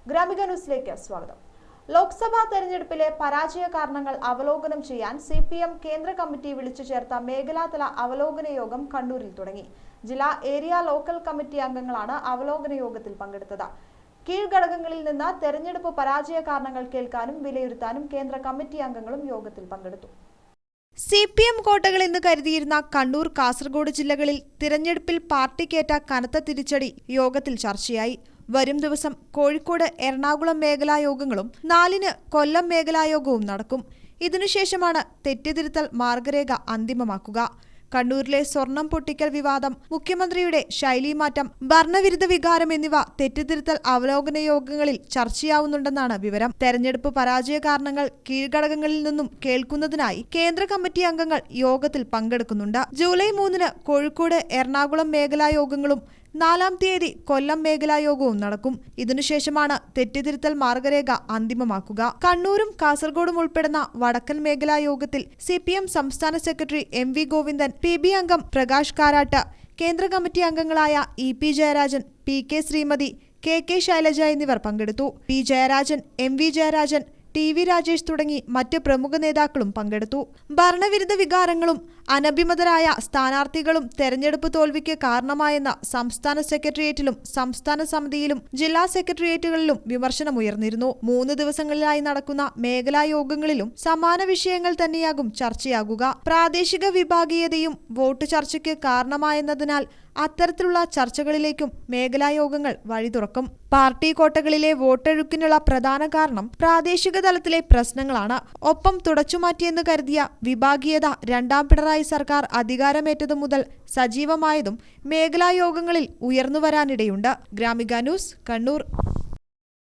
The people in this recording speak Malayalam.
ഗ്രാമിക ന്യൂസിലേക്ക് സ്വാഗതം. ലോക്സഭാ തെരഞ്ഞെടുപ്പിലെ പരാജയ കാരണങ്ങൾ അവലോകനം ചെയ്യാൻ സിപിഎം കേന്ദ്ര കമ്മിറ്റി വിളിച്ചു ചേർത്ത മേഖലാതല അവലോകന യോഗം കണ്ണൂരിൽ തുടങ്ങി. ജില്ലാ ഏരിയ ലോക്കൽ കമ്മിറ്റി അംഗങ്ങളാണ് അവലോകന യോഗത്തിൽ പങ്കെടുത്തത്. കീഴ്ഘടകങ്ങളിൽ നിന്ന് തെരഞ്ഞെടുപ്പ് പരാജയ കാരണങ്ങൾ കേൾക്കാനും വിലയിരുത്താനും കേന്ദ്ര കമ്മിറ്റി അംഗങ്ങളും യോഗത്തിൽ പങ്കെടുത്തു. സിപിഎം കോട്ടകൾ എന്ന് കരുതിയിരുന്ന കണ്ണൂർ, കാസർഗോഡ് ജില്ലകളിൽ തിരഞ്ഞെടുപ്പിൽ പാർട്ടിക്കേറ്റ കനത്ത തിരിച്ചടി യോഗത്തിൽ ചർച്ചയായി. വരും ദിവസം കോഴിക്കോട്, എറണാകുളം മേഖലായോഗങ്ങളും 4-ന് കൊല്ലം മേഖലായോഗവും നടക്കും. ഇതിനുശേഷമാണ് തെറ്റുതിരുത്തൽ മാർഗരേഖ അന്തിമമാക്കുക. കണ്ണൂരിലെ സ്വർണം പൊട്ടിക്കൽ വിവാദം, മുഖ്യമന്ത്രിയുടെ ശൈലീമാറ്റം, ഭരണവിരുദ്ധ വികാരം എന്നിവ തെറ്റുതിരുത്തൽ അവലോകന യോഗങ്ങളിൽ ചർച്ചയാവുന്നുണ്ടെന്നാണ് വിവരം. തെരഞ്ഞെടുപ്പ് പരാജയ കാരണങ്ങൾ കീഴ്ഘടകങ്ങളിൽ നിന്നും കേൾക്കുന്നതിനായി കേന്ദ്ര കമ്മിറ്റി അംഗങ്ങൾ യോഗത്തിൽ പങ്കെടുക്കുന്നുണ്ട്. ജൂലൈ 3-ന് കോഴിക്കോട്, എറണാകുളം മേഖലായോഗങ്ങളും 4-ാം തീയതി കൊല്ലം മേഖലായോഗവും നടക്കും. ഇതിനുശേഷമാണ് തെറ്റുതിരുത്തൽ മാർഗരേഖ അന്തിമമാക്കുക. കണ്ണൂരും കാസർഗോഡും ഉൾപ്പെടുന്ന വടക്കൻ മേഖലായോഗത്തിൽ സിപിഎം സംസ്ഥാന secretary M V Govindan, PB അംഗം പ്രകാശ് കാരാട്ട്, കേന്ദ്ര കമ്മിറ്റി അംഗങ്ങളായ EP Jayarajan, PK Shrimati, KK Shailaja എന്നിവർ പങ്കെടുത്തു. P Jayarajan, MV Jayarajan, TV Rajesh തുടങ്ങി മറ്റ് പ്രമുഖ നേതാക്കളും പങ്കെടുത്തു. ഭരണവിരുദ്ധ വികാരങ്ങളും അനഭിമതരായ സ്ഥാനാർത്ഥികളും തെരഞ്ഞെടുപ്പ് തോൽവിക്ക് കാരണമായെന്ന സംസ്ഥാന സെക്രട്ടേറിയറ്റിലും സംസ്ഥാന സമിതിയിലും ജില്ലാ സെക്രട്ടേറിയറ്റുകളിലും വിമർശനമുയർന്നിരുന്നു. 3 ദിവസങ്ങളിലായി നടക്കുന്ന മേഖലായോഗങ്ങളിലും സമാന വിഷയങ്ങൾ തന്നെയാകും ചർച്ചയാകുക. പ്രാദേശിക വിഭാഗീയതയും വോട്ട് ചർച്ചയ്ക്ക് കാരണമായെന്നതിനാൽ അത്തരത്തിലുള്ള ചർച്ചകളിലേക്കും മേഖലായോഗങ്ങൾ വഴി തുറക്കും. പാർട്ടി കോട്ടകളിലെ വോട്ടെഴുക്കിനുള്ള പ്രധാന കാരണം പ്രാദേശിക തലത്തിലെ പ്രശ്നങ്ങളാണ്. ഒപ്പം തുടച്ചുമാറ്റിയെന്ന് കരുതിയ വിഭാഗീയത 2ാം പിണറായി സർക്കാർ അധികാരമേറ്റതു മുതൽ സജീവമായതും മേഖലായോഗങ്ങളിൽ ഉയർന്നുവരാനിടയുണ്ട്. ഗ്രാമിക ന്യൂസ്, കണ്ണൂർ.